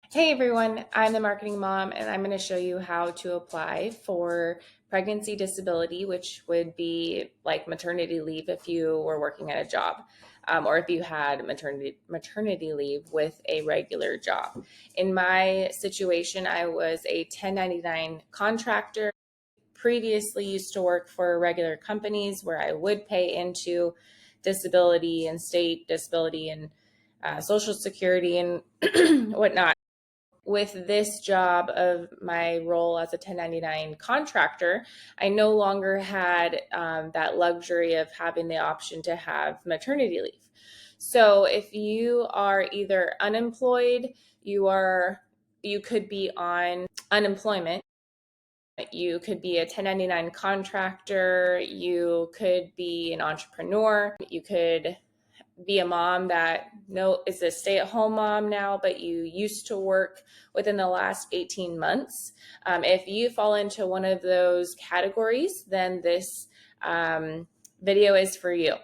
Hey everyone, I'm the marketing mom and I'm going to show you how to apply for pregnancy disability, which would be like maternity leave if you were working at a job, or if you had maternity leave with a regular job. In my situation, I was a 1099 contractor. Previously used to work for regular companies where I would pay into disability and state disability and social security and whatnot. With this job of my role as a 1099 contractor, I no longer had that luxury of having the option to have maternity leave. So if you are either unemployed, you could be on unemployment. You could be a 1099 contractor, you could be an entrepreneur, you could be a mom that is a stay-at-home mom now, but you used to work within the last 18 months. If you fall into one of those categories, then this video is for you.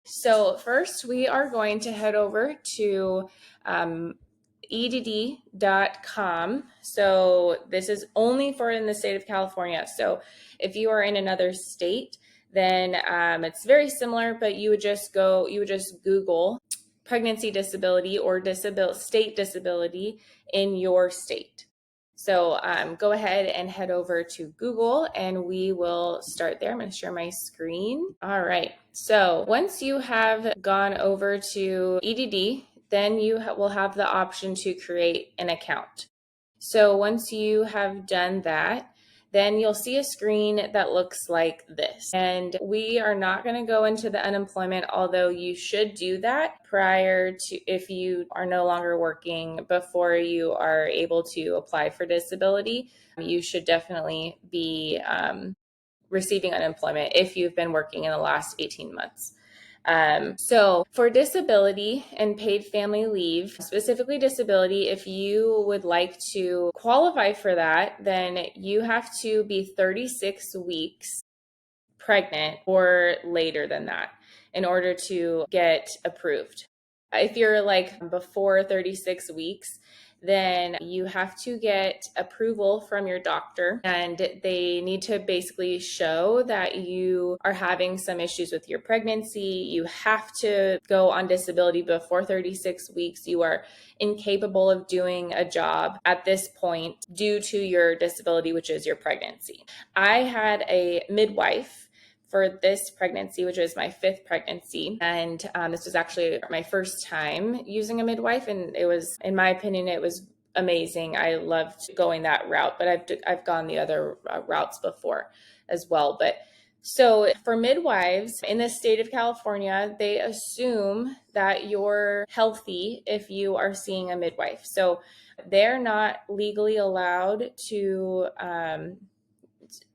So first, we are going to head over to edd.com. So this is only for in the state of California. So if you are in another state, then it's very similar, but you would just Google pregnancy disability or state disability in your state. So go ahead and head over to Google and we will start there. I'm going to share my screen. All right. So once you have gone over to EDD, then you will have the option to create an account. So once you have done that, then you'll see a screen that looks like this. And we are not going to go into the unemployment, although you should do that prior to, if you are no longer working, before you are able to apply for disability. You should definitely be receiving unemployment if you've been working in the last 18 months. So for disability and paid family leave, specifically disability, if you would like to qualify for that, then you have to be 36 weeks pregnant or later than that in order to get approved. If you're like before 36 weeks, then you have to get approval from your doctor, and they need to basically show that you are having some issues with your pregnancy. You have to go on disability before 36 weeks. You are incapable of doing a job at this point due to your disability, which is your pregnancy. I had a midwife for this pregnancy, which was my fifth pregnancy. And this was actually my first time using a midwife. And it was, in my opinion, it was amazing. I loved going that route, but I've gone the other routes before as well. But so for midwives in the state of California, they assume that you're healthy if you are seeing a midwife. So they're not legally allowed to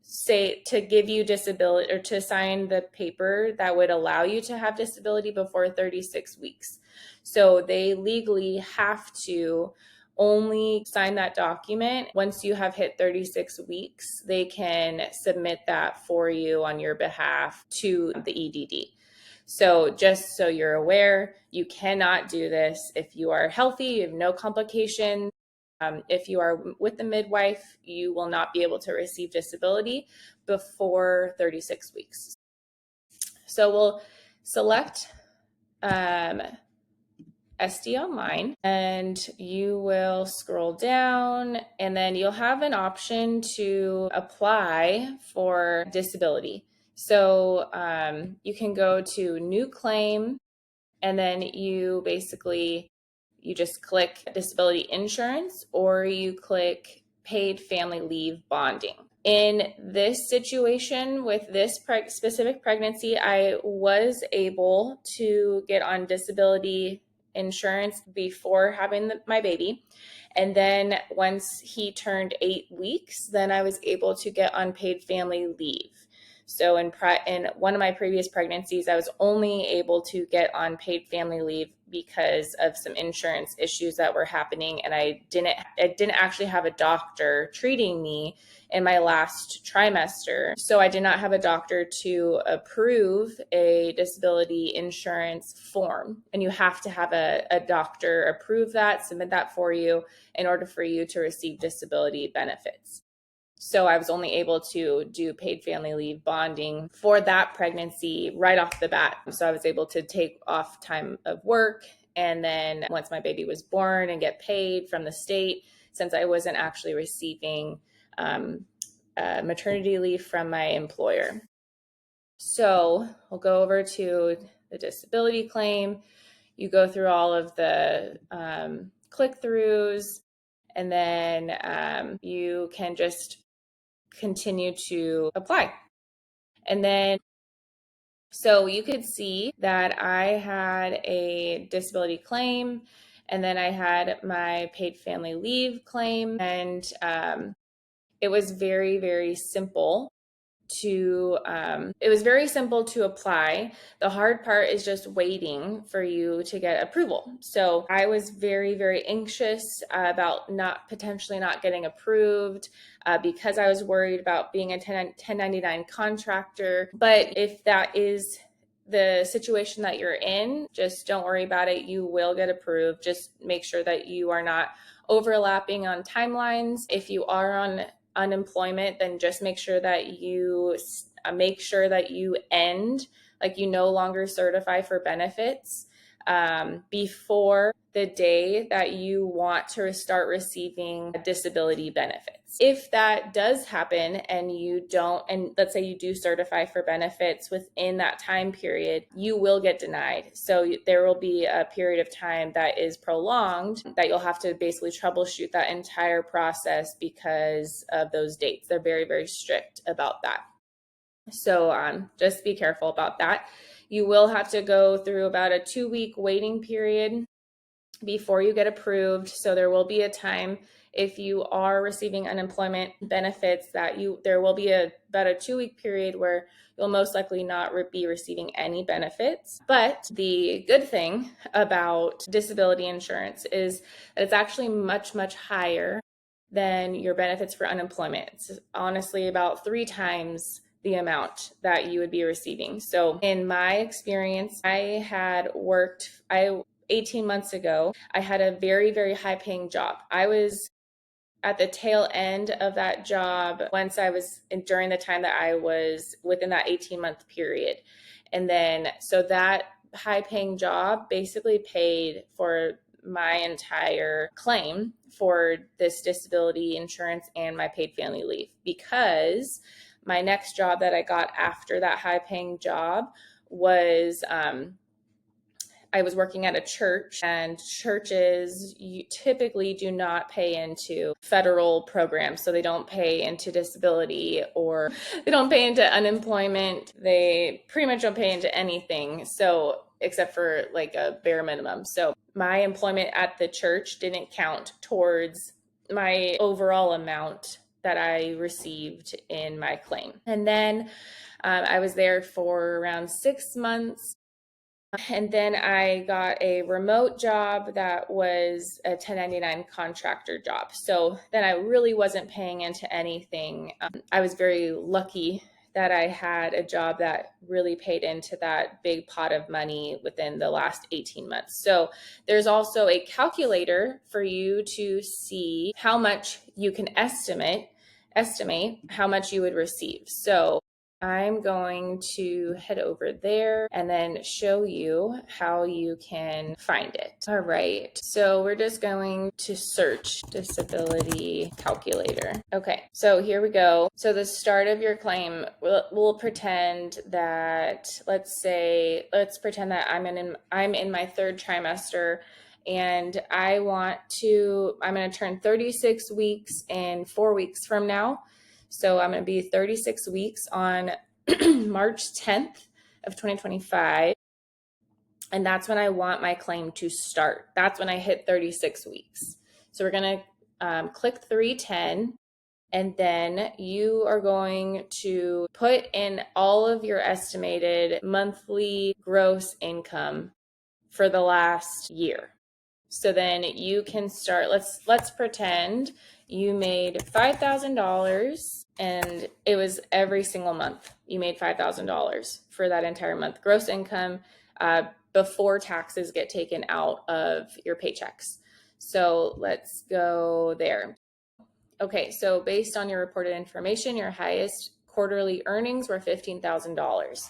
say to give you disability or to sign the paper that would allow you to have disability before 36 weeks. So they legally have to only sign that document once you have hit 36 weeks. They can submit that for you on your behalf to the EDD. So just so you're aware, you cannot do this if you are healthy, you have no complications. If you are with the midwife, you will not be able to receive disability before 36 weeks. So we'll select SD Online, and you will scroll down, and then you'll have an option to apply for disability. So you can go to New Claim, and then you just click disability insurance, or you click paid family leave bonding. In this situation with this specific pregnancy, I was able to get on disability insurance before having my baby. And then once he turned 8 weeks, then I was able to get on paid family leave. So in one of my previous pregnancies, I was only able to get on paid family leave because of some insurance issues that were happening, and I didn't actually have a doctor treating me in my last trimester. So I did not have a doctor to approve a disability insurance form. And you have to have a doctor approve that, submit that for you in order for you to receive disability benefits. So I was only able to do paid family leave bonding for that pregnancy right off the bat. So I was able to take off time of work. And then once my baby was born and get paid from the state, since I wasn't actually receiving maternity leave from my employer. So we'll go over to the disability claim. You go through all of the click-throughs, and then you can just continue to apply. And then, so you could see that I had a disability claim, and then I had my paid family leave claim, and it was very, very simple to apply. The hard part is just waiting for you to get approval. So I was very, very anxious about potentially not getting approved because I was worried about being a 1099 contractor. But if that is the situation that you're in, just don't worry about it. You will get approved. Just make sure that you are not overlapping on timelines. If you are on unemployment, then just make sure that you end, like you no longer certify for benefits before the day that you want to start receiving disability benefits. If that does happen and let's say you do certify for benefits within that time period, you will get denied. So there will be a period of time that is prolonged that you'll have to basically troubleshoot that entire process because of those dates. They're very, very strict about that. So just be careful about that. You will have to go through about a 2-week waiting period before you get approved. So there will be a time, if you are receiving unemployment benefits, there will be about a 2-week period where you'll most likely not be receiving any benefits. But the good thing about disability insurance is that it's actually much, much higher than your benefits for unemployment. It's honestly about 3 times the amount that you would be receiving. So in my experience, 18 months ago, I had a very, very high paying job. I was at the tail end of that job during the time that I was within that 18-month period. And then, so that high paying job basically paid for my entire claim for this disability insurance and my paid family leave, because my next job that I got after that high paying job was I was working at a church, and churches typically do not pay into federal programs. So they don't pay into disability, or they don't pay into unemployment. They pretty much don't pay into anything. So except for like a bare minimum. So my employment at the church didn't count towards my overall amount that I received in my claim. And then I was there for around 6 months. And then I got a remote job that was a 1099 contractor job. So then I really wasn't paying into anything. I was very lucky that I had a job that really paid into that big pot of money within the last 18 months. So there's also a calculator for you to see how much you can estimate how much you would receive. So I'm going to head over there and then show you how you can find it. All right, so we're just going to search disability calculator. Okay, so here we go. So the start of your claim, we'll pretend that, let's pretend that I'm in my 3rd trimester, and I'm going to turn 36 weeks in 4 weeks from now. So I'm going to be 36 weeks on March 10th of 2025. And that's when I want my claim to start. That's when I hit 36 weeks. So we're going to click 310. And then you are going to put in all of your estimated monthly gross income for the last year. So then you can start, let's pretend you made $5,000 and it was every single month. You made $5,000 for that entire month. Gross income before taxes get taken out of your paychecks. So let's go there. Okay, so based on your reported information, your highest quarterly earnings were $15,000.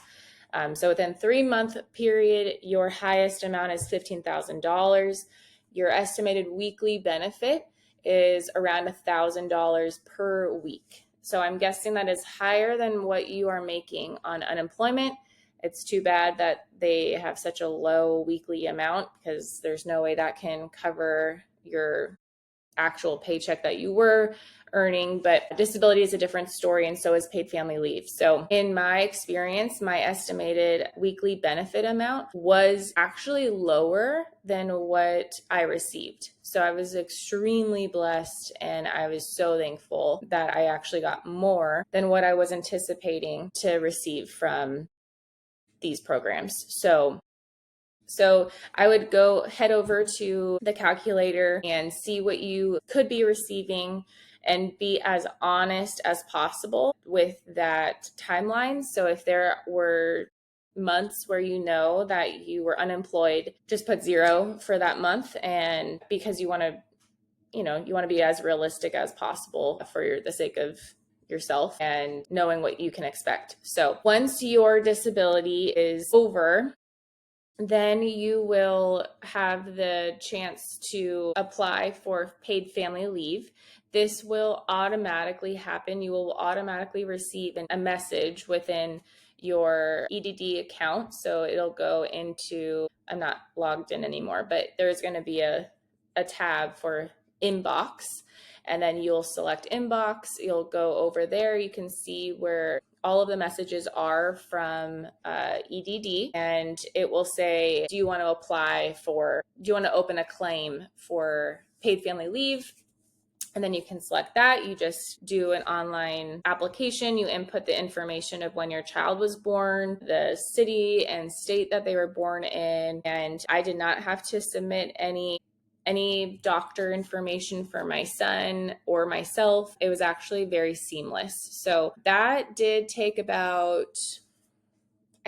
So within 3-month period, your highest amount is $15,000. Your estimated weekly benefit is around $1,000 per week. So I'm guessing that is higher than what you are making on unemployment. It's too bad that they have such a low weekly amount because there's no way that can cover your actual paycheck that you were earning. But disability is a different story, and so is paid family leave. So in my experience, my estimated weekly benefit amount was actually lower than what I received. So I was extremely blessed, and I was so thankful that I actually got more than what I was anticipating to receive from these programs. So I would head over to the calculator and see what you could be receiving and be as honest as possible with that timeline. So if there were months where you know that you were unemployed, just put 0 for that month. And because you want to be as realistic as possible for the sake of yourself and knowing what you can expect. So once your disability is over, then you will have the chance to apply for paid family leave. This will automatically happen. You will automatically receive a message within your EDD account. So it'll go into, I'm not logged in anymore, but there's going to be a tab for inbox. And then you'll select inbox. You'll go over there. You can see where all of the messages are from EDD, and it will say, do you want to open a claim for paid family leave? And then you can select that. You just do an online application. You input the information of when your child was born, the city and state that they were born in. And I did not have to submit any doctor information for my son or myself. It was actually very seamless. So that did take I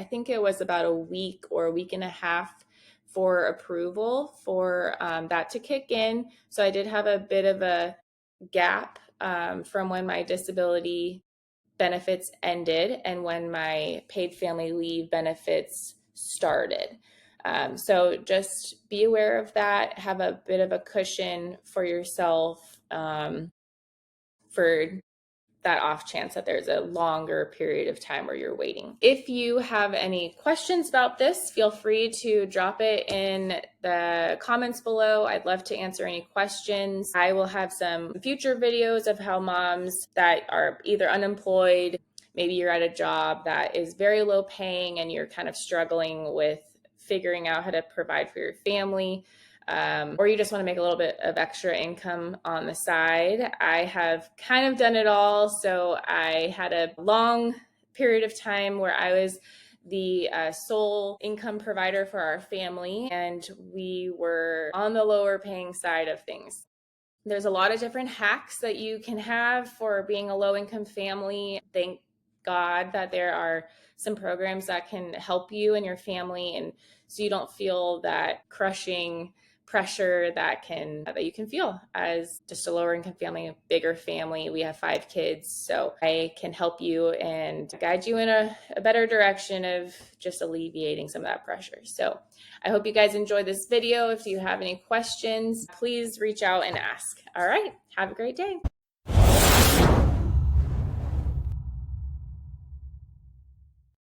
think it was about a week or a week and a half for approval for that to kick in. So I did have a bit of a gap from when my disability benefits ended and when my paid family leave benefits started. So just be aware of that. Have a bit of a cushion for yourself for that off chance that there's a longer period of time where you're waiting. If you have any questions about this, feel free to drop it in the comments below. I'd love to answer any questions. I will have some future videos of how moms that are either unemployed, maybe you're at a job that is very low paying and you're kind of struggling with figuring out how to provide for your family, or you just want to make a little bit of extra income on the side. I have kind of done it all. So I had a long period of time where I was the sole income provider for our family, and we were on the lower paying side of things. There's a lot of different hacks that you can have for being a low income family. Thank God that there are some programs that can help you and your family, and so you don't feel that crushing pressure that you can feel as just a lower income family, a bigger family. We have 5 kids, so I can help you and guide you in a better direction of just alleviating some of that pressure. So I hope you guys enjoyed this video. If you have any questions, please reach out and ask. All right, have a great day.